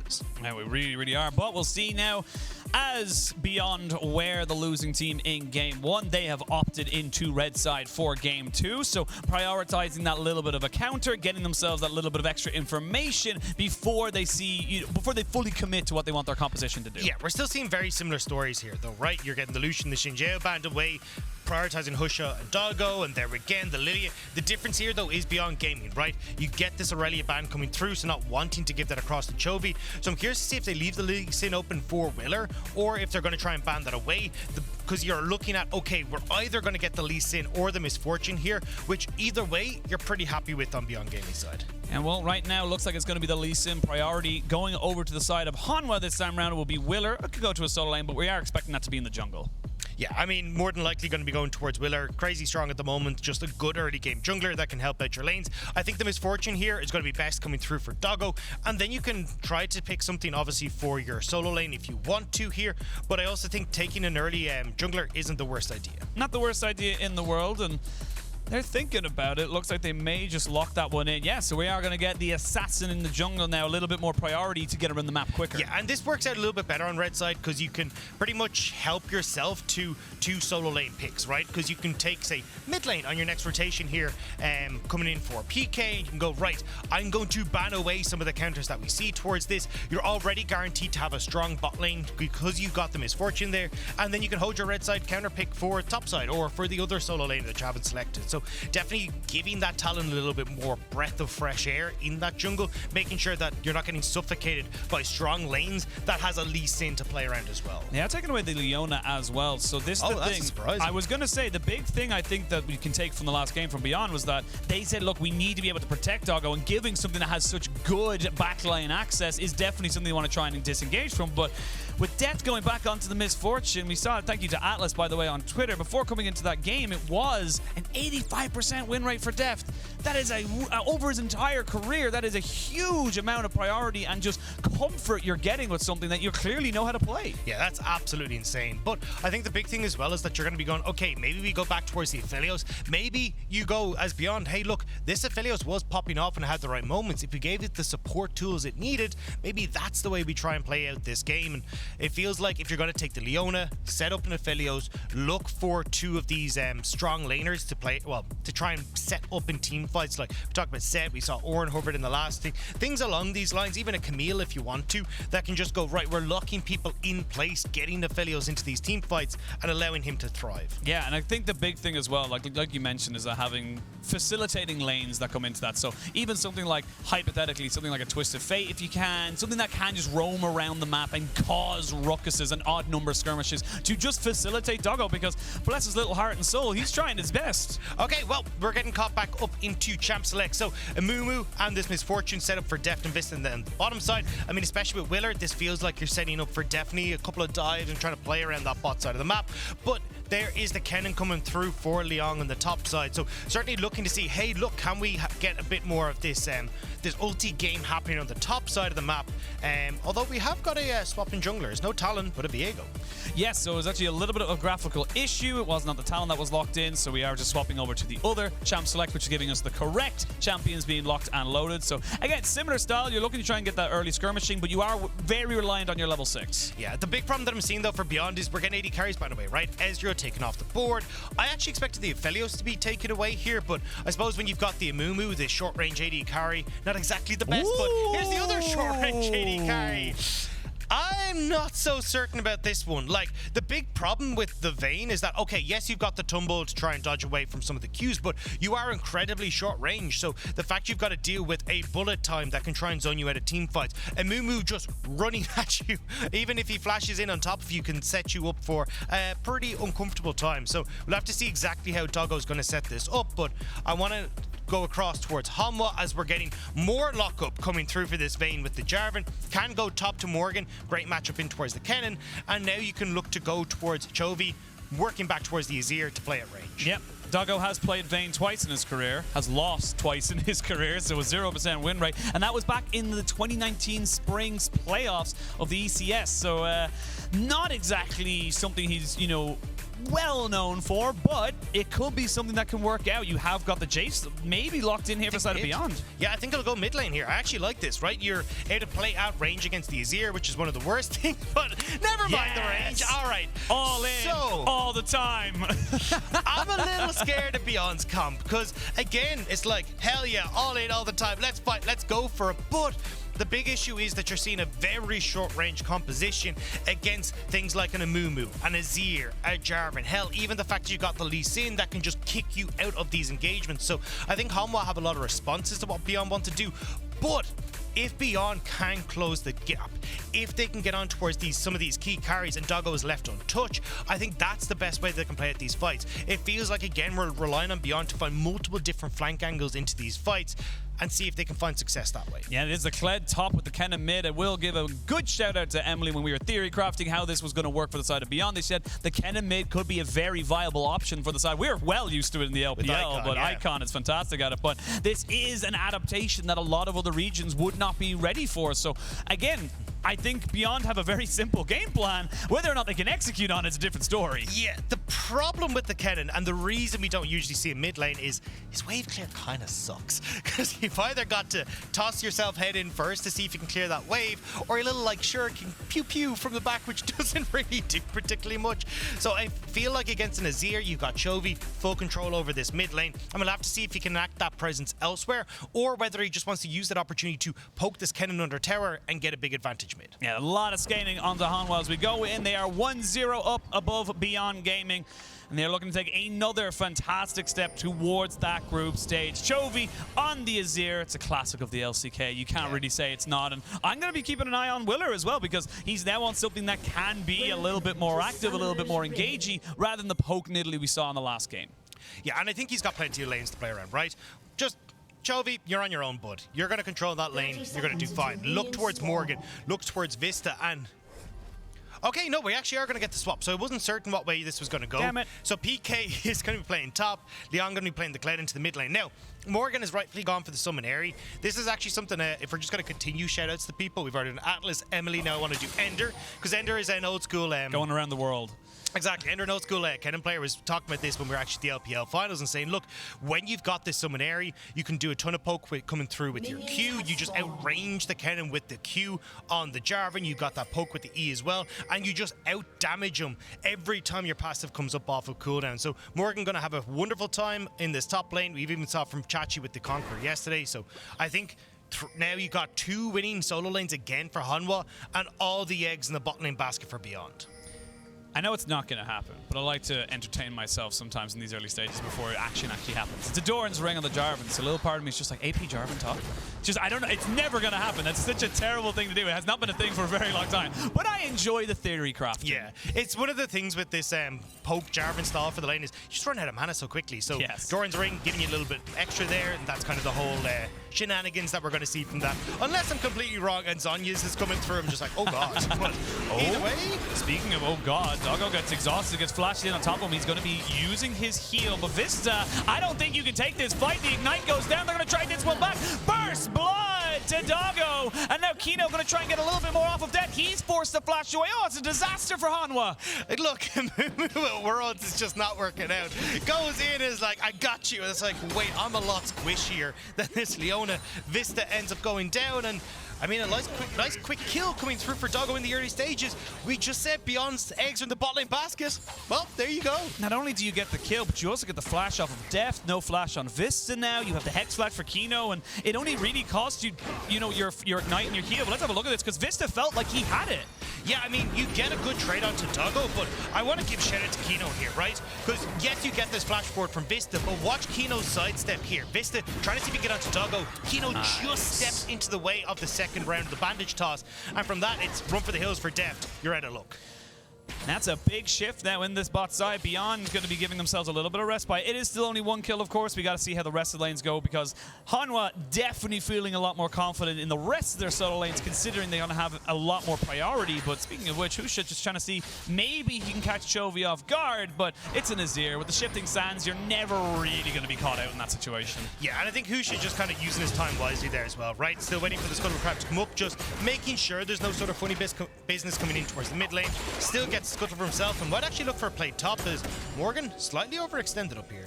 choices. Yeah, we really are. But we'll see now, as beyond where the losing team in Game 1, they have opted into red side for Game 2. So prioritizing that little bit of a counter, getting themselves that little bit of extra information before they before they fully commit to what they want their composition to do. Yeah, we're still seeing very similar stories here, though, right? You're getting the Lucian, the Shinjeo band away, prioritizing Husha and Doggo, and there again, the Lilia. The difference here, though, is beyond gaming, right? You get this Aurelia ban coming through, so not wanting to give that across to Chovy. So I'm curious to see if they leave the Lee Sin open for Willer, or if they're going to try and ban that away. Because you're looking at, okay, we're either going to get the Lee Sin or the Misfortune here, which either way, you're pretty happy with on Beyond Gaming side. And well, right now, looks like it's going to be the Lee Sin priority. Going over to the side of Hanwha this time around, it will be Willer. It could go to a solo lane, but we are expecting that to be in the jungle. Yeah, I mean, more than likely going to be going towards Willer. Crazy strong at the moment, just a good early game jungler that can help out your lanes. I think the Misfortune here is going to be best coming through for Doggo, and then you can try to pick something obviously for your solo lane if you want to here, but I also think taking an early jungler isn't the worst idea. Not the worst idea in the world, and they're thinking about it. Looks like they may just lock that one in. Yeah, so we are going to get the assassin in the jungle now, a little bit more priority to get around the map quicker. Yeah, and this works out a little bit better on red side because you can pretty much help yourself to 2 solo lane picks, right? Because you can take, say, mid lane on your next rotation here, coming in for PK, and you can go, right, I'm going to ban away some of the counters that we see towards this. You're already guaranteed to have a strong bot lane because you've got the Misfortune there, and then you can hold your red side counter pick for top side or for the other solo lane that you haven't selected. So definitely giving that talent a little bit more breath of fresh air in that jungle, making sure that you're not getting suffocated by strong lanes that has a Lee Sin to play around as well. Yeah, taking away the Leona as well. So this is the thing. Surprising. I was going to say, the big thing I think that we can take from the last game from Beyond was that they said, look, we need to be able to protect Doggo, and giving something that has such good backline access is definitely something they want to try and disengage from. But with Death going back onto the Misfortune, we saw it, thank you to Atlas, by the way, on Twitter, before coming into that game, it was an 85% win rate for Death. That is over his entire career, that is a huge amount of priority and just comfort you're getting with something that you clearly know how to play. Yeah, that's absolutely insane. But I think the big thing as well is that you're going to be going, okay, maybe we go back towards the Aphelios. Maybe you go as Beyond, hey, look, this Aphelios was popping off and had the right moments. If we gave it the support tools it needed, maybe that's the way we try and play out this game. And it feels like if you're going to take the Leona, set up an Aphelios, look for 2 of these strong laners to play, well, to try and set up in team fights. Like we talked about Sett, we saw Oren Hubbard in the last thing. Things along these lines, even a Camille if you want to, that can just go, right, we're locking people in place, getting the Aphelios into these team fights and allowing him to thrive. Yeah, and I think the big thing as well, like you mentioned, is that having facilitating lanes that come into that. So even something like, hypothetically, something like a Twisted Fate, if you can, something that can just roam around the map and cause ruckuses and odd number skirmishes to just facilitate Doggo, because bless his little heart and soul, he's trying his best. Okay, well, we're getting caught back up into Champ Select. So Amumu and this Misfortune set up for Deft and Vista, and then the bottom side, I mean, especially with Willer, this feels like you're setting up for definitely a couple of dives and trying to play around that bot side of the map. But there is the Kennen coming through for Liang on the top side. So certainly looking to see, hey, look, can we get a bit more of this this ulti game happening on the top side of the map? Although we have got a swap in junglers, no Talon, but a Viego. Yes, so it was actually a little bit of a graphical issue. It was not the Talon that was locked in, so we are just swapping over to the other Champ Select, which is giving us the correct champions being locked and loaded. So again, similar style, you're looking to try and get that early skirmishing, but you are very reliant on your level 6. Yeah, the big problem that I'm seeing though for Beyond is we're getting 80 carries, by the way, right? Ezreal taken off the board. I actually expected the Aphelios to be taken away here, but I suppose when you've got the Amumu, the short-range AD carry, not exactly the best, but here's the other short-range AD carry. I'm not so certain about this one. Like, the big problem with the Vayne is that, okay, yes, you've got the tumble to try and dodge away from some of the Qs, but you are incredibly short range. So the fact you've got to deal with a bullet time that can try and zone you out of team fights, and Mumu just running at you, even if he flashes in on top of you, can set you up for a pretty uncomfortable time. So we'll have to see exactly how Doggo's going to set this up, but I want to go across towards Hanwha as we're getting more lockup coming through for this Vayne with the Jarvan. Can go top to Morgan, great matchup in towards the Kennen, and now you can look to go towards Chovy, working back towards the Azir to play at range. Yep. Doggo has played Vayne twice in his career, has lost twice in his career, so a 0% win rate, and that was back in the 2019 Springs playoffs of the ECS, so not exactly something he's, you know, well known for, but it could be something that can work out. You have got the Jace maybe locked in here for the side of Beyond. Yeah, I think it'll go mid lane here. I actually like this, right? You're able to play out range against the Azir, which is one of the worst things, but never mind the range. All right. All in, all the time. I'm a little scared of Beyond's comp because, again, it's like, hell yeah, all in all the time. Let's fight. Let's go for it. But the big issue is that you're seeing a very short-range composition against things like an Amumu, an Azir, a Jarvan. Hell, even the fact that you got the Lee Sin that can just kick you out of these engagements. So I think Hanwha have a lot of responses to what Beyond want to do. But if Beyond can close the gap, if they can get on towards some of these key carries and Doggo is left untouched, I think that's the best way they can play at these fights. It feels like, again, we're relying on Beyond to find multiple different flank angles into these fights and see if they can find success that way. Yeah, it is the Kled top with the Kennen mid. I will give a good shout out to Emily when we were theory crafting how this was going to work for the side of Beyond. They said the Kennen mid could be a very viable option for the side. We're well used to it in the LPL, Icon, but yeah. Icon is fantastic at it. But this is an adaptation that a lot of other regions would not be ready for. So again, I think Beyond have a very simple game plan. Whether or not they can execute on it's a different story. Yeah, the problem with the Kennen, and the reason we don't usually see a mid lane, is his wave clear kind of sucks. Because you've either got to toss yourself head in first to see if you can clear that wave, or a little like shuriken pew pew from the back, which doesn't really do particularly much. So I feel like against an Azir, you've got Chovy full control over this mid lane, and we'll have to see if he can act that presence elsewhere, or whether he just wants to use that opportunity to poke this Kennen under tower and get a big advantage mid. Yeah, a lot of scaling onto Hanwha as we go in. They are 1-0 up above Beyond Gaming. And they're looking to take another fantastic step towards that group stage. Chovy on the Azir. It's a classic of the LCK. You can't really say it's not. And I'm going to be keeping an eye on Willer as well, because he's now on something that can be a little bit more active, a little bit more engaging, rather than the poke niddly we saw in the last game. Yeah, and I think he's got plenty of lanes to play around, right? Just Chovy, you're on your own, bud. You're going to control that lane. You're going to do fine. Look towards Morgan. Look towards Vista and... Okay, no, we actually are going to get the swap. So I wasn't certain what way this was going to go. Damn it. So PK is going to be playing top. Leon going to be playing the Kled into the mid lane. Now, Morgan has rightfully gone for the Summon Airy. This is actually something, if we're just going to continue shout-outs to people, we've already done Atlas, Emily, now I want to do Ender, because Ender is an old school... going around the world. Exactly. Ender, an old school Kennen player, was talking about this when we were actually at the LPL finals and saying, look, when you've got this Summon Airy, you can do a ton of poke coming through with your Q. You just outrange the Kennen with the Q on the Jarvan. You got that poke with the E as well, and you just out-damage him every time your passive comes up off of cooldown. So Morgan going to have a wonderful time in this top lane. We've even saw from Chachi with the Conqueror yesterday. So I think now you got 2 winning solo lanes again for Hanwha, and all the eggs in the bot lane basket for Beyond. I know it's not going to happen, but I like to entertain myself sometimes in these early stages before action actually happens. It's a Doran's ring on the Jarvan, so a little part of me is just like, AP Jarvan top? Just, I don't know, it's never going to happen. That's such a terrible thing to do. It has not been a thing for a very long time. But I enjoy the theory crafting. Yeah, it's one of the things with this poke Jarvan style for the lane is you just run out of mana so quickly. So yes. Doran's ring giving you a little bit extra there, and that's kind of the whole shenanigans that we're going to see from that. Unless I'm completely wrong and Zonya's is coming through, I'm just like, oh god. But either way. Speaking of oh god, Doggo gets exhausted, gets flashed in on top of him. He's going to be using his heal. But Vista, I don't think you can take this fight. The Ignite goes down. They're going to try this one back. Burst blood to Doggo. And now Kino going to try and get a little bit more off of that. He's forced to flash away. Oh, it's a disaster for Hanwha. Look, Worlds is just not working out. Goes in is like, I got you. And it's like, wait, I'm a lot squishier than this Leona. Vista ends up going down, and I mean, a nice quick kill coming through for Doggo in the early stages. We just said Beyond's eggs are in the bot lane basket. Well, there you go. Not only do you get the kill, but you also get the flash off of Deft. No flash on Vista now. You have the Hex flash for Kino, and it only really costs you, your Ignite and your heal. But let's have a look at this, because Vista felt like he had it. Yeah, I mean, you get a good trade onto Doggo, but I want to give shout out to Kino here, right? Because yes, you get this flash forward from Vista, but watch Kino's sidestep here. Vista trying to see if he can get onto Doggo. Kino just steps into the way of the second round of the bandage toss, and from that, it's run for the hills for Deft. You're out of luck. That's a big shift now in this bot side. Beyond going to be giving themselves a little bit of respite. It is still only 1 kill, of course. We got to see how the rest of the lanes go, because Hanwha definitely feeling a lot more confident in the rest of their solo lanes, considering they're going to have a lot more priority. But speaking of which, Husha just trying to see maybe he can catch Chovy off guard, but it's an Azir. With the shifting sands, you're never really going to be caught out in that situation. Yeah, and I think Husha just kind of using his time wisely there as well, right? Still waiting for the Scuttle Crab to come up, just making sure there's no sort of funny business coming in towards the mid lane. Still gets scuttle for himself and might actually look for a play top as Morgan slightly overextended up here.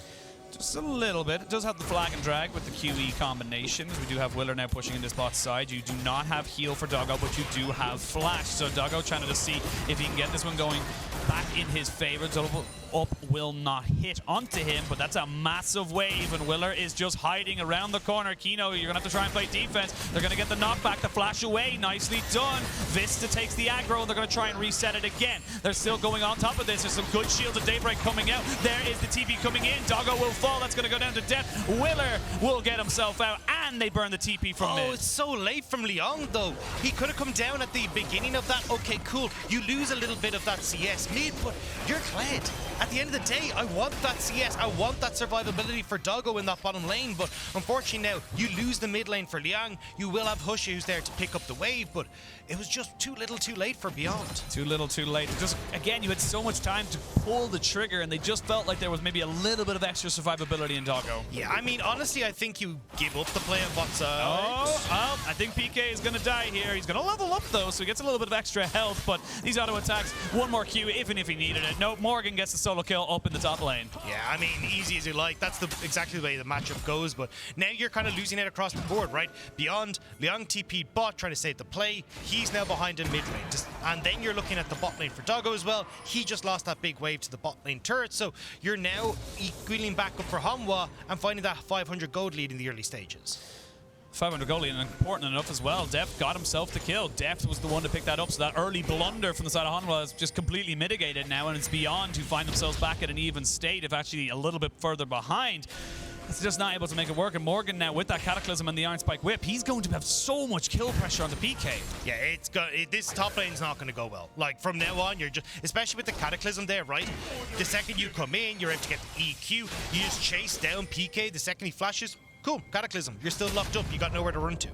Just a little bit. It does have the flag and drag with the QE combinations. We do have Willer now pushing in this bot side. You do not have heal for Doggo, but you do have flash. So Doggo trying to just see if he can get this one going back in his favor. Double up will not hit onto him, but that's a massive wave, and Willer is just hiding around the corner. Kino, you're going to have to try and play defense. They're going to get the knockback, the flash away. Nicely done. Vista takes the aggro, and they're going to try and reset it again. They're still going on top of this. There's some good shields of Daybreak coming out. There is the TP coming in. Doggo will fall. That's going to go down to death. Willer will get himself out, and they burn the TP from mid. Oh, it's so late from Leon, though. He could have come down at the beginning of that. Okay, cool. You lose a little bit of that CS mid, but you're Kled. At the end of the day, I want that CS. I want that survivability for Doggo in that bottom lane, but unfortunately now, you lose the mid lane for Liang. You will have Hush who's there to pick up the wave, but it was just too little too late for Beyond. Too little too late. Just, again, you had so much time to pull the trigger, and they just felt like there was maybe a little bit of extra survivability in Doggo. Yeah, I mean, honestly, I think you give up the play on bot side. Oh, I think PK is going to die here. He's going to level up, though, so he gets a little bit of extra health, but these auto attacks, one more Q, even if he needed it. No, Morgan gets the solo kill up in the top lane. Yeah, I mean, easy as you like. That's exactly the way the matchup goes, but now you're kind of losing it across the board, right? Beyond, Liang TP bot trying to save the play. He's now behind in mid lane. And then you're looking at the bot lane for Doggo as well. He just lost that big wave to the bot lane turret, so you're now wheeling back up for Hanwha and finding that 500 gold lead in the early stages. 500 goalie, and important enough as well. Deft got himself the kill. Deft was the one to pick that up, so that early blunder from the side of Hanwha is just completely mitigated now, and it's Beyond who find themselves back at an even state, if actually a little bit further behind. It's just not able to make it work, and Morgan now with that Cataclysm and the Iron Spike Whip, he's going to have so much kill pressure on the PK. Yeah, this top lane's not going to go well. Like, from now on, you're just, especially with the Cataclysm there, right? The second you come in, you're able to get the EQ. You just chase down PK the second he flashes. Cool, Cataclysm. You're still locked up. You got nowhere to run to.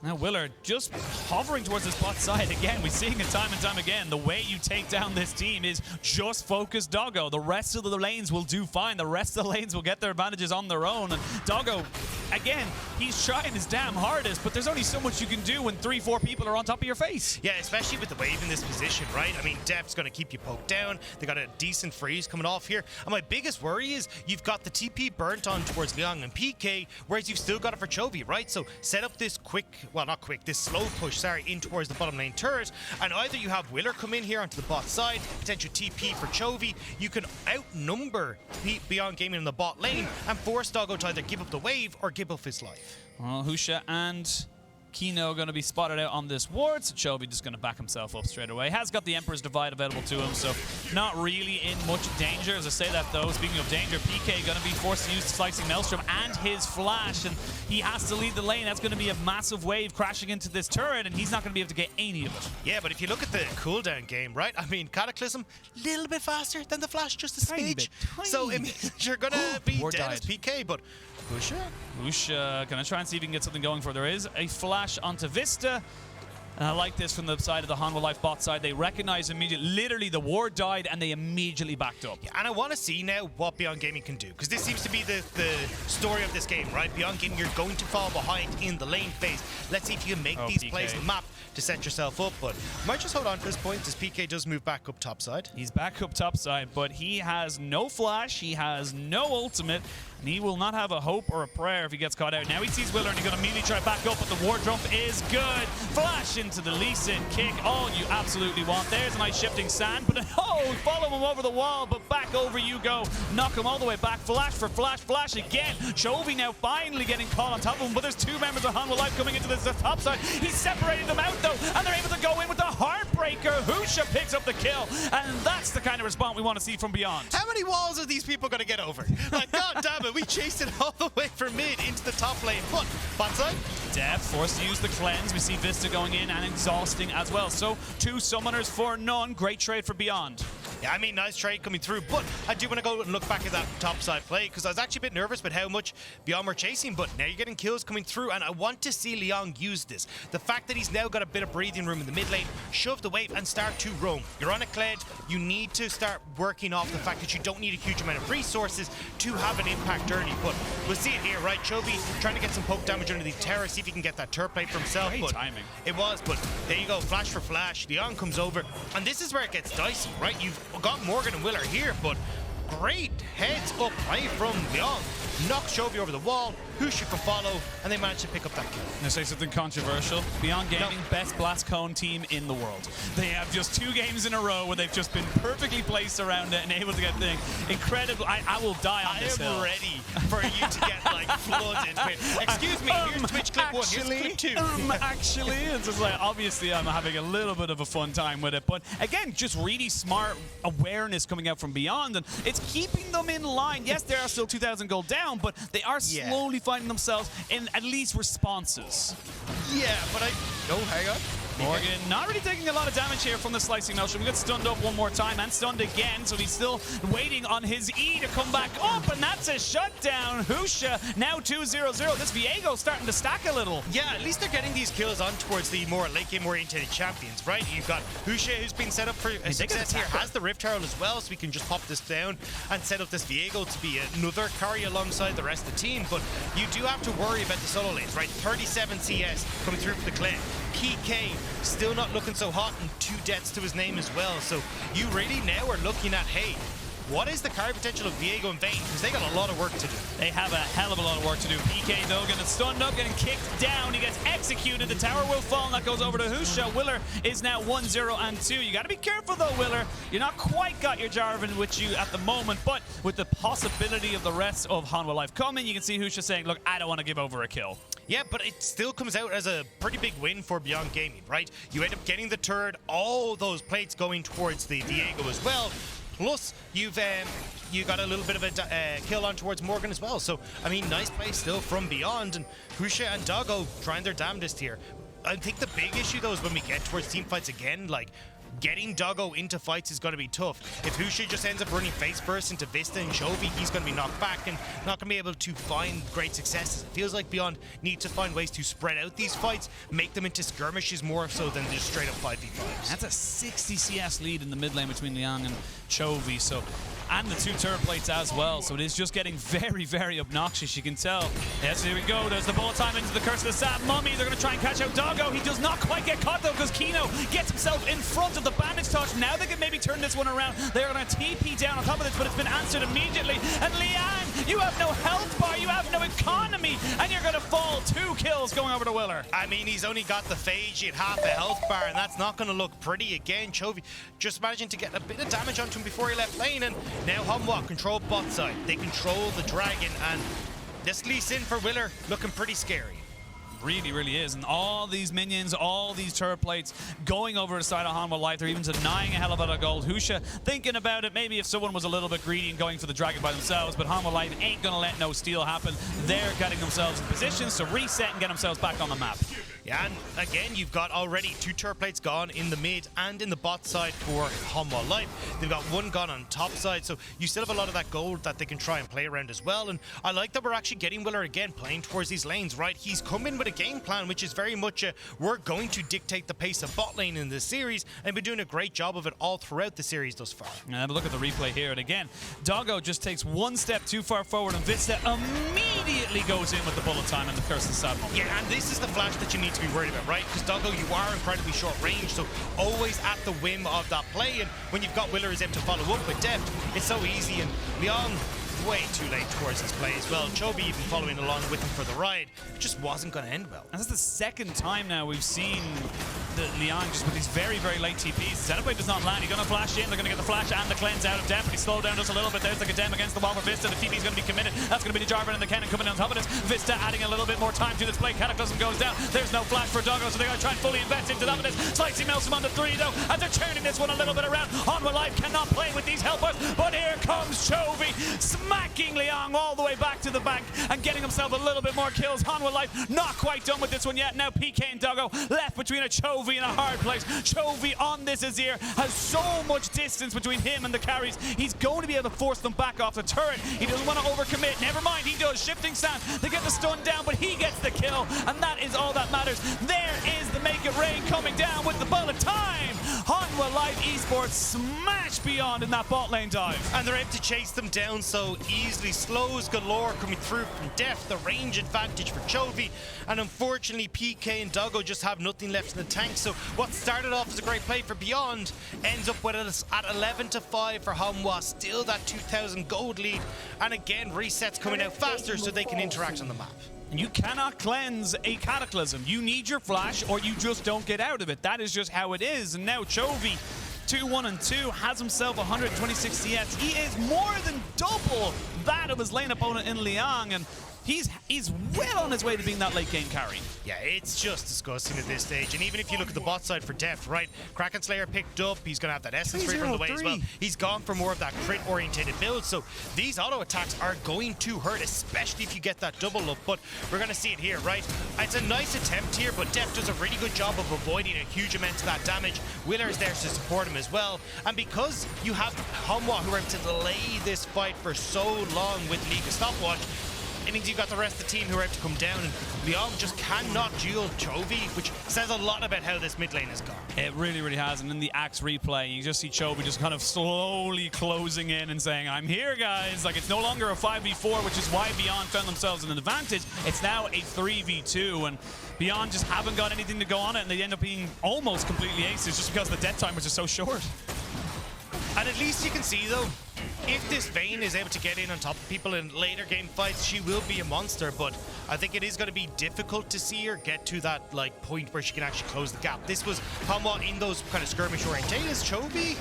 Now Willer just hovering towards this bot side again. We're seeing it time and time again. The way you take down this team is just focus Doggo. The rest of the lanes will do fine. The rest of the lanes will get their advantages on their own. And Doggo, again, he's trying his damn hardest, but there's only so much you can do when 3-4 people are on top of your face. Yeah, especially with the wave in this position, right? I mean, Deft's going to keep you poked down. They got a decent freeze coming off here. And my biggest worry is you've got the TP burnt on towards Liang and PK, whereas you've still got it for Chovy, right? So set up this this slow push, in towards the bottom lane turret, and either you have Willer come in here onto the bot side, potential TP for Chovy. You can outnumber Beyond Gaming in the bot lane and force Doggo to either give up the wave or give up his life. Well, Husha and Kino going to be spotted out on this ward, so Chovy just going to back himself up straight away. Has got the Emperor's Divide available to him, so not really in much danger. As I say that, though, speaking of danger, PK going to be forced to use Slicing Maelstrom and his flash, and he has to lead the lane. That's going to be a massive wave crashing into this turret, and he's not going to be able to get any of it. Yeah, but if you look at the cooldown game, right? I mean, Cataclysm, a little bit faster than the flash, just a smidge. So it means you're going to be dead as PK, but Husha gonna try and see if he can get something going for. There is a flash onto Vista. And I like this from the side of the Hanwha Life bot side. They recognize immediately. Literally, the ward died, and they immediately backed up. Yeah, and I want to see now what Beyond Gaming can do, because this seems to be the story of this game, right? Beyond Gaming, you're going to fall behind in the lane phase. Let's see if you can make these plays on the map to set yourself up, but might just hold on to this point as PK does move back up top side. He's back up top side, but he has no flash, he has no ultimate, and he will not have a hope or a prayer if he gets caught out. Now he sees Willer, and he's going to immediately try back up, but the ward jump is good. Flash into the Lee Sin kick, all you absolutely want. There's a nice shifting sand, but follow him over the wall, but back over you go. Knock him all the way back. Flash for flash, flash again. Chovy now finally getting caught on top of him, but there's two members of Hanwha Life coming into the top side. He's separated them out, though, and they're able to go in with the Heartbreaker. Husha picks up the kill, and that's the kind of response we want to see from Beyond. How many walls are these people going to get over? Like, god damn it, we chased it all the way from mid into the top lane. But bot side? Deft forced to use the cleanse. We see Vista going in and exhausting as well. So 2 summoners for none. Great trade for Beyond. Yeah, I mean, nice trade coming through, but I do want to go and look back at that topside play because I was actually a bit nervous about how much Beyond were chasing, but now you're getting kills coming through, and I want to see Liang use this. The fact that he's now got a bit of breathing room in the mid lane, shove the wave and start to roam. You're on a Kled, you need to start working off the fact that you don't need a huge amount of resources to have an impact early, but we'll see it here, right? Chovy trying to get some poke damage under the terror, see if he can get that turret plate for himself. Great but timing. It was, but there you go, flash for flash. Liang comes over, and this is where it gets dicey, right? You've got Morgan and Willer here, but great heads up play from Liang. Knocks Chovy over the wall, Husha can follow, and they manage to pick up that kill. I'm going to say something controversial. Beyond Gaming, best blast cone team in the world. They have just 2 games in a row where they've just been perfectly placed around it and able to get things. Incredible. I will die on this hill. I am ready for you to get like flooded with, excuse me, here's Twitch clip 1, here's clip 2. Actually, it's just like, obviously I'm having a little bit of a fun time with it. But again, just really smart awareness coming out from Beyond, and it's keeping them in line. Yes, there are still 2,000 gold down, but they are slowly finding themselves in at least responses. Yeah, but oh, hang on. Morgan not really taking a lot of damage here from the slicing motion. We got stunned up one more time and stunned again, so he's still waiting on his E to come back up, and that's a shutdown. Husha now 2-0-0. This Viego starting to stack a little. Yeah, at least they're getting these kills on towards the more late game oriented champions, right? You've got Husha, who's been set up for success here, has the Rift Herald as well, so we can just pop this down and set up this Viego to be another carry alongside the rest of the team. But you do have to worry about the solo lanes, right? 37 CS coming through for the Clay. PK still not looking so hot, and 2 deaths to his name as well. So you really now are looking at, hey, what is the carry potential of Viego and Vayne? Because they got a lot of work to do. They have a hell of a lot of work to do. PK, though, getting stunned up, getting kicked down. He gets executed. The tower will fall, and that goes over to Husha. Willer is now 1-0-2. You got to be careful, though, Willer. You're not quite got your Jarvan with you at the moment, but with the possibility of the rest of Hanwha Life coming, you can see Husha saying, look, I don't want to give over a kill. Yeah, but it still comes out as a pretty big win for Beyond Gaming, right? You end up getting the turret, all those plates going towards the Viego as well. Plus, you got a little bit of a kill on towards Morgan as well. So, I mean, nice play still from Beyond. And Husha and Doggo trying their damnedest here. I think the big issue, though, is when we get towards team fights again, like, getting Doggo into fights is going to be tough. If Husha just ends up running face first into Vista and Chovy, he's going to be knocked back and not going to be able to find great successes. It feels like Beyond need to find ways to spread out these fights, make them into skirmishes more so than just straight up 5v5s. That's a 60 CS lead in the mid lane between Liang and Chovy, so, and the 2 turret plates as well, so it is just getting very, very obnoxious, you can tell. Yes, here we go, there's the bullet time into the Curse of the Sad Mummy. They're going to try and catch out Doggo. He does not quite get caught, though, because Kino gets himself in front of the bandage touch. Now they can maybe turn this one around. They're going to TP down on top of this, but it's been answered immediately. And Liang, you have no health bar, you have no economy, and you're going to fall. 2 kills going over to Willer. I mean, he's only got the phage, he had half a health bar, and that's not going to look pretty again. Chovy just managing to get a bit of damage onto him before he left lane, and now Hanwha control bot side. They control the dragon, and this Lee Sin for Willer looking pretty scary. Really, really is. And all these minions, all these turret plates going over the side of Hanwha Life. They're even denying a hell of a lot of gold. Husha thinking about it. Maybe if someone was a little bit greedy and going for the dragon by themselves, but Hanwha Life ain't going to let no steal happen. They're getting themselves in positions to reset and get themselves back on the map. Yeah, and again, you've got already 2 turret plates gone in the mid and in the bot side for Hanwha Life. They've got 1 gone on top side, so you still have a lot of that gold that they can try and play around as well. And I like that we're actually getting Willer again playing towards these lanes, right? He's come in with a game plan, which is very much we're going to dictate the pace of bot lane in this series, and been doing a great job of it all throughout the series thus far. And have a look at the replay here, and again, Doggo just takes 1 step too far forward, and Vista immediately goes in with the bullet time and the Curse of the Sad Mummy. Yeah, and this is the flash that you need to be worried about, right? Because Doggo, you are incredibly short range, so always at the whim of that play, and when you've got Willer is able to follow up with depth, it's so easy. And Leon way too late towards his play as well. Chovy even following along with him for the ride. It just wasn't going to end well. And that's the second time now we've seen Liang just with these very, very late TPs. The setup does not land. He's going to flash in. They're going to get the flash and the cleanse out of depth. He slowed down just a little bit. There's the Kadem against the wall for Vista. The TP is going to be committed. That's going to be the Jarvan and the Cannon coming on top of this. Vista adding a little bit more time to this play. Cataclysm goes down. There's no flash for Doggo, so they're going to try and fully invest into that. Slicey melts him on the 3 though, and they're turning this one a little bit around. Hanwha Life cannot play with these helpers, but here comes Chovy. smacking Liang all the way back to the bank and getting himself a little bit more kills. Hanwha Life not quite done with this one yet. Now PK and Doggo left between a Chovy and a hard place. Chovy on this Azir has so much distance between him and the carries. He's going to be able to force them back off the turret. He doesn't want to overcommit. Never mind, he does. Shifting stance. They get the stun down, but he gets the kill, and that is all that matters. There is the Make It Rain coming down with the bullet time. Hanwha Life Esports smash Beyond in that bot lane dive. And they're able to chase them down so easily. Slows galore coming through from Deft, the range advantage for Chovy, and unfortunately PK and Doggo just have nothing left in the tank. So what started off as a great play for Beyond ends up with us at 11-5 for Hanwha. Still that 2,000 gold lead, and again resets coming out faster so they can interact on the map. You cannot cleanse a Cataclysm. You need your flash or you just don't get out of it. That is just how it is. And now Chovy, 2-1-2, has himself 126 CS. He is more than double that of his lane opponent in Liang, and he's well on his way to being that late game carry. Yeah, it's just disgusting at this stage. And even if you look at the bot side for Deft, right? Kraken Slayer picked up. He's going to have that Essence Ray from the way as well. He's gone for more of that crit-orientated build. So these auto attacks are going to hurt, especially if you get that double up. But we're going to see it here, right? It's a nice attempt here, but Deft does a really good job of avoiding a huge amount of that damage. Willer's there to support him as well. And because you have Hanwha who are able to delay this fight for so long with League of Stopwatch, it means you've got the rest of the team who are able to come down, and Liang just cannot duel Chovy, which says a lot about how this mid lane has gone. It really, really has. And in the Axe replay, you just see Chovy just kind of slowly closing in and saying, I'm here, guys. Like, it's no longer a 5v4, which is why Beyond found themselves in an advantage. It's now a 3v2, and Beyond just haven't got anything to go on it, and they end up being almost completely aces just because the death time was just so short. And at least you can see, though, if this Vayne is able to get in on top of people in later game fights, she will be a monster, but I think it is going to be difficult to see her get to that like point where she can actually close the gap. This was Hanwha in those kind of skirmish orientations. Chovy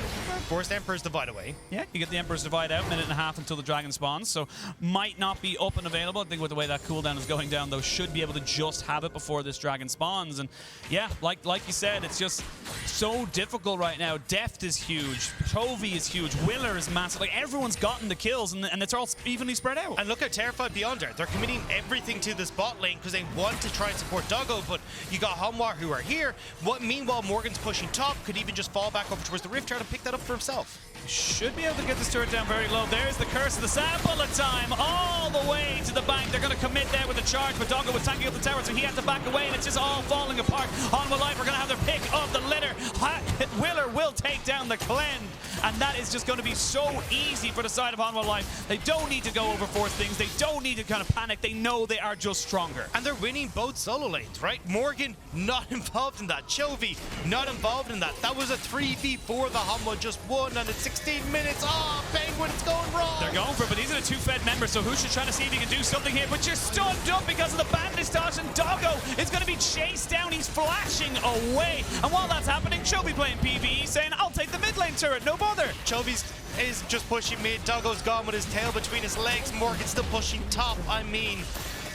forced Emperor's Divide away. Yeah, you get the Emperor's Divide out, minute and a half until the Dragon spawns, so might not be up and available. I think with the way that cooldown is going down, though, should be able to just have it before this Dragon spawns. And yeah, like you said, it's just so difficult right now. Deft is huge, Chovy is huge, Willer is massive. Like, everyone's gotten the kills, and it's all evenly spread out. And look how terrified Beyond are. They're committing everything to this bot lane because they want to try and support Doggo, but you got Hanwha who are here. Meanwhile, Morgan's pushing top, could even just fall back over towards the Rift Tower to pick that up for himself. Should be able to get this turret down very low. There's the curse of the sand. Bullet time all the way to the bank. They're going to commit there with a charge, but Doggo was tanking up the tower, so he had to back away, and it's just all falling apart. Hanwha Life are going to have their pick of the litter. Willer will take down the Clend, and that is just going to be so easy for the side of Hanwha Life. They don't need to go overforce things. They don't need to kind of panic. They know they are just stronger. And they're winning both solo lanes, right? Morgan not involved in that. Chovy not involved in that. That was a 3v4 the Hanwha just won, and it's 16 minutes. Oh, Penguin, it's going wrong. They're going for it, but these are the two Fed members, so Husha trying to see if he can do something here, but you're stunned up because of the bandage dodge, and Doggo is going to be chased down. He's flashing away, and while that's happening, Chovy playing PvE, saying, I'll take the mid lane turret, no bother. Chovy's is just pushing mid. Doggo's gone with his tail between his legs. Morgan's still pushing top. I mean,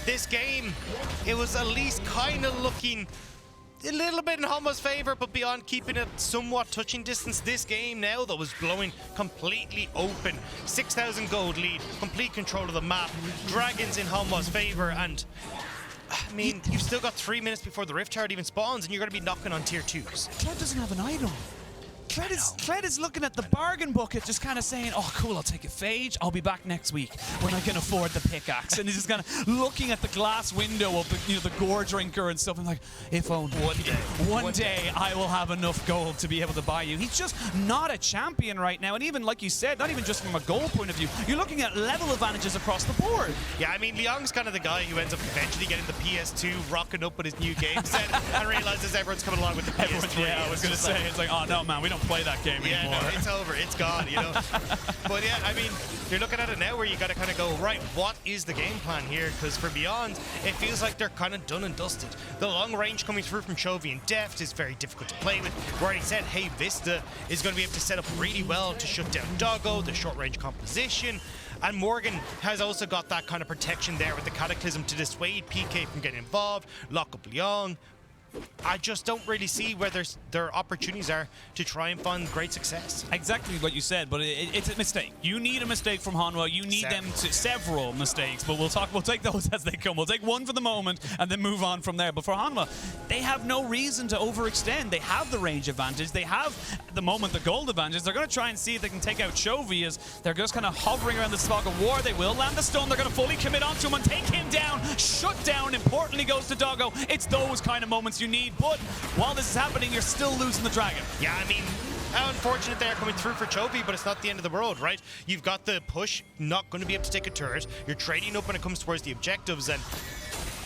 this game, it was at least kind of looking a little bit in Hanwha's favor, but Beyond keeping it somewhat touching distance. This game now, though, was blowing completely open. 6,000 gold lead, complete control of the map. Dragons in Hanwha's favor, and I mean, you've still got 3 minutes before the Rift Tower even spawns, and you're going to be knocking on tier 2s. Kled doesn't have an item. Kled is looking at the bargain bucket, just kind of saying, oh, cool, I'll take a Phage. I'll be back next week when I can afford the pickaxe. And he's just kind of looking at the glass window of the, the gore drinker and stuff, and like, if only one day I will have enough gold to be able to buy you. He's just not a champion right now. And even, like you said, not even just from a gold point of view, you're looking at level advantages across the board. Yeah, I mean, Liang's kind of the guy who ends up eventually getting the PS2, rocking up with his new game set, and realizes everyone's coming along with the PS3. Yeah, I was going to say, it's like, oh, no, man, we don't play that game anymore. Yeah, no, it's over. It's gone, you know. But yeah, I mean, you're looking at it now where you got to kind of go, right, what is the game plan here? Because for Beyond, it feels like they're kind of done and dusted. The long range coming through from Chovy and Deft is very difficult to play with. We already said, hey, Vista is going to be able to set up really well to shut down Doggo, the short range composition. And Morgan has also got that kind of protection there with the Cataclysm to dissuade PK from getting involved, lock up Liang. I just don't really see where their opportunities are to try and find great success. Exactly what you said, but it's a mistake. You need a mistake from Hanwha. You need them to several mistakes, but we'll take those as they come. We'll take one for the moment and then move on from there. But for Hanwha, they have no reason to overextend. They have the range advantage. They have, at the moment, the gold advantage. They're going to try and see if they can take out Chovy as they're just kind of hovering around the spot of war. They will land the stun. They're going to fully commit onto him and take him down. Shut down, importantly, goes to Doggo. It's those kind of moments you need. But while this is happening, you're still losing the dragon. Yeah, I mean, how unfortunate they are coming through for Chovy, but it's not the end of the world, right? You've got the push, not going to be able to take a turret. You're trading up when it comes towards the objectives, and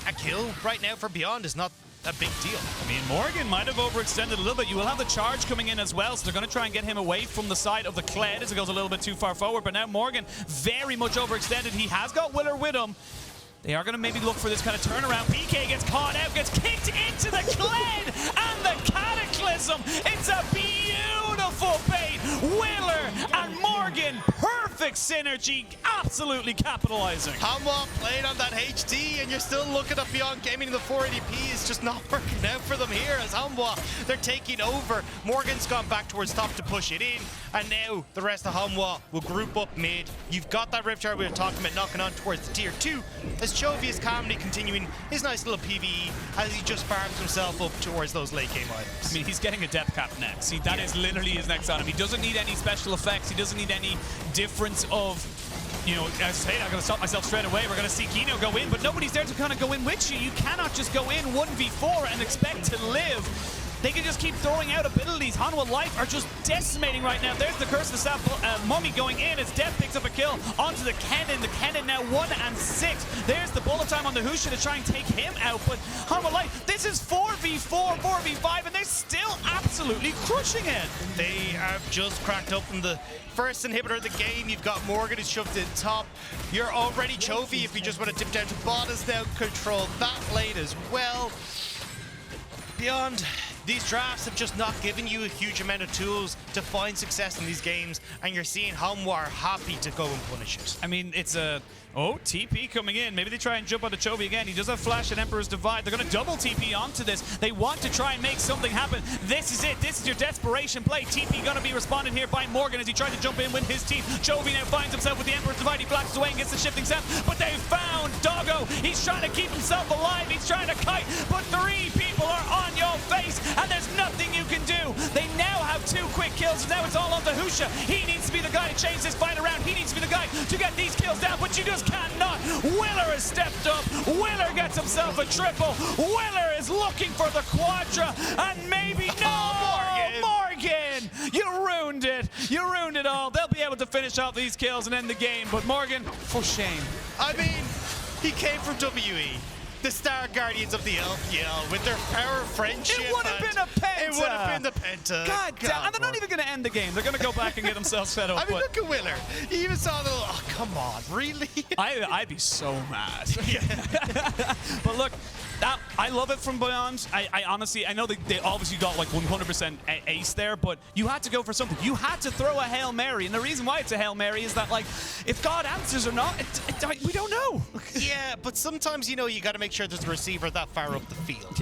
a kill right now for Beyond is not a big deal. I mean, Morgan might have overextended a little bit. You will have the charge coming in as well, so they're going to try and get him away from the side of the Kled as it goes a little bit too far forward. But now Morgan very much overextended. He has got Willer with him. They are going to maybe look for this kind of turnaround. PK gets caught out, gets kicked into the Kled, and the Cataclysm. It's a beautiful bait. Willer and Morgan, perfect synergy, absolutely capitalizing. Hanwha playing on that HD, and you're still looking at Beyond Gaming. The 480p is just not working out for them here as Hanwha, they're taking over. Morgan's gone back towards top to push it in, and now the rest of Hanwha will group up mid. You've got that Rift Jar we were talking about knocking on towards the tier 2, as Chovy is calmly continuing his nice little PvE as he just farms himself up towards those late game items. I mean, he's getting a depth cap next. See, that is literally his next item. He doesn't need any special effects. He doesn't need any difference of, you know, as I say, I'm going to stop myself straight away. We're going to see Kino go in, but nobody's there to kind of go in with you. You cannot just go in 1v4 and expect to live. They can just keep throwing out abilities. Hanwha Life are just decimating right now. There's the Curse of the Staff Mummy going in as Death picks up a kill onto the Kennen. The Kennen now 1 and 6. There's the bullet time on the Husha to try and take him out. But Hanwha Life, this is 4v4, 4v5, and they're still absolutely crushing it. They have just cracked open the first inhibitor of the game. You've got Morgan who's shoved in top. You're already Chovy if you just want to dip down to bot has now controlled that lane as well. Beyond, these drafts have just not given you a huge amount of tools to find success in these games, and you're seeing Hanwha are happy to go and punish it. I mean, it's a... Oh, TP coming in. Maybe they try and jump onto Chovy again. He does have Flash and Emperor's Divide. They're going to double TP onto this. They want to try and make something happen. This is it. This is your desperation play. TP going to be responded here by Morgan as he tries to jump in with his team. Chovy now finds himself with the Emperor's Divide. He flashes away and gets the shifting sap. But they found Doggo. He's trying to keep himself alive. He's trying to kite. But 3 people are on your face, and there's nothing you can do. They now have 2 quick kills. Now it's all on the Husha. He needs to be the guy to change this fight around. He needs to be the guy to get these kills down, but you just cannot. Willer has stepped up. Willer gets himself a triple. Willer is looking for the quadra, and maybe Morgan, you ruined it. You ruined it all. They'll be able to finish off these kills and end the game, but Morgan, for shame. I mean, he came from WE. The Star Guardians of the LPL with their power of friendship. It would have been a penta. It would have been the penta. God damn. And they're not even going to end the game. They're going to go back and get themselves fed up. I mean, look at Willer. He even saw the... Oh, come on. Really? I'd be so mad. But look, I love it from Beyond. I honestly, I know they obviously got like 100% ace there, but you had to go for something. You had to throw a Hail Mary. And the reason why it's a Hail Mary is that, like, if God answers or not, we don't know. Yeah, but sometimes, you know, you got to make sure there's a receiver that far up the field.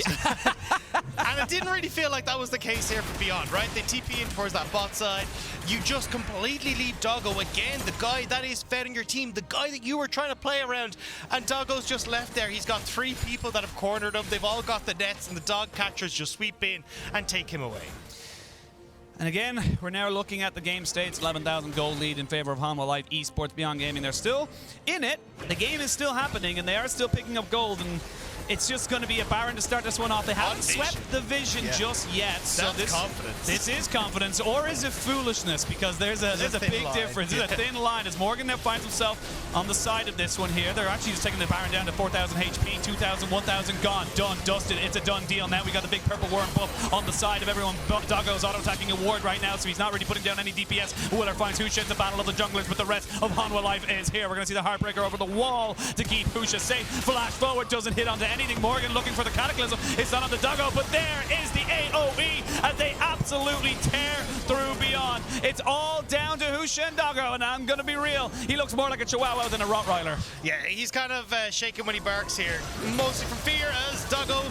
And it didn't really feel like that was the case here for Beyond, right? They TP in towards that bot side. You just completely leave Doggo again, the guy that is fed on your team, the guy that you were trying to play around. And Doggo's just left there. He's got 3 people that have cornered him. They've all got the nets, and the dog catchers just sweep in and take him away. And again, we're now looking at the game states. 11,000 gold lead in favor of Hanwha Life Esports Beyond Gaming. They're still in it. The game is still happening, and they are still picking up gold. And it's just going to be a Baron to start this one off. They haven't swept the vision just yet. So this is confidence, or is it foolishness? Because there's a big difference. There's a thin line as Morgan now finds himself on the side of this one here. They're actually just taking the Baron down to 4,000 HP, 2,000, 1,000 gone, done, dusted. It's a done deal. Now we got the big purple worm buff on the side of everyone. Doggo's auto-attacking a ward right now, so he's not really putting down any DPS. Willer finds Husha in the battle of the junglers, but the rest of Hanwha Life is here. We're going to see the Heartbreaker over the wall to keep Husha safe. Flash forward doesn't hit onto anything. Morgan looking for the Cataclysm. It's not on the Doggo, but there is the AoE as they absolutely tear through Beyond. It's all down to Husha and Doggo, and I'm going to be real. He looks more like a Chihuahua than a Rottweiler. Yeah, he's kind of shaking when he barks here. Mostly from fear as Doggo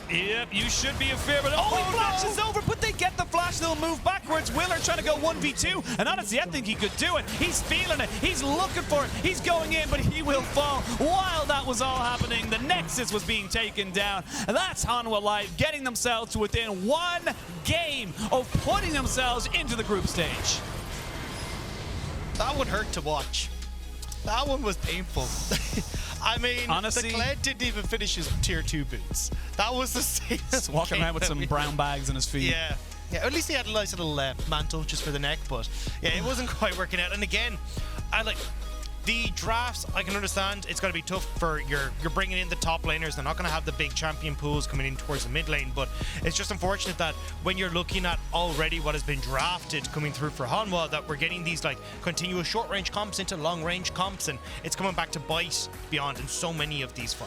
Yep, you should be a fear, but he flashes over, but they get the flash, they'll move backwards. Willer trying to go 1v2, and honestly, I think he could do it. He's feeling it, he's looking for it, he's going in, but he will fall. While that was all happening, the Nexus was being taken down. And that's Hanwha Live getting themselves to within one game of putting themselves into the group stage. That would hurt to watch. That one was painful. I mean, honestly, the Kled didn't even finish his tier 2 boots. That was the same. Just walking around with some brown bags in his feet. Yeah. Yeah, at least he had a nice little mantle just for the neck, but yeah, it wasn't quite working out. And again, I like the drafts. I can understand it's going to be tough for you're bringing in the top laners. They're not going to have the big champion pools coming in towards the mid lane, but it's just unfortunate that when you're looking at already what has been drafted coming through for Hanwha, that we're getting these like continuous short range comps into long range comps, and it's coming back to bite Beyond in so many of these fights.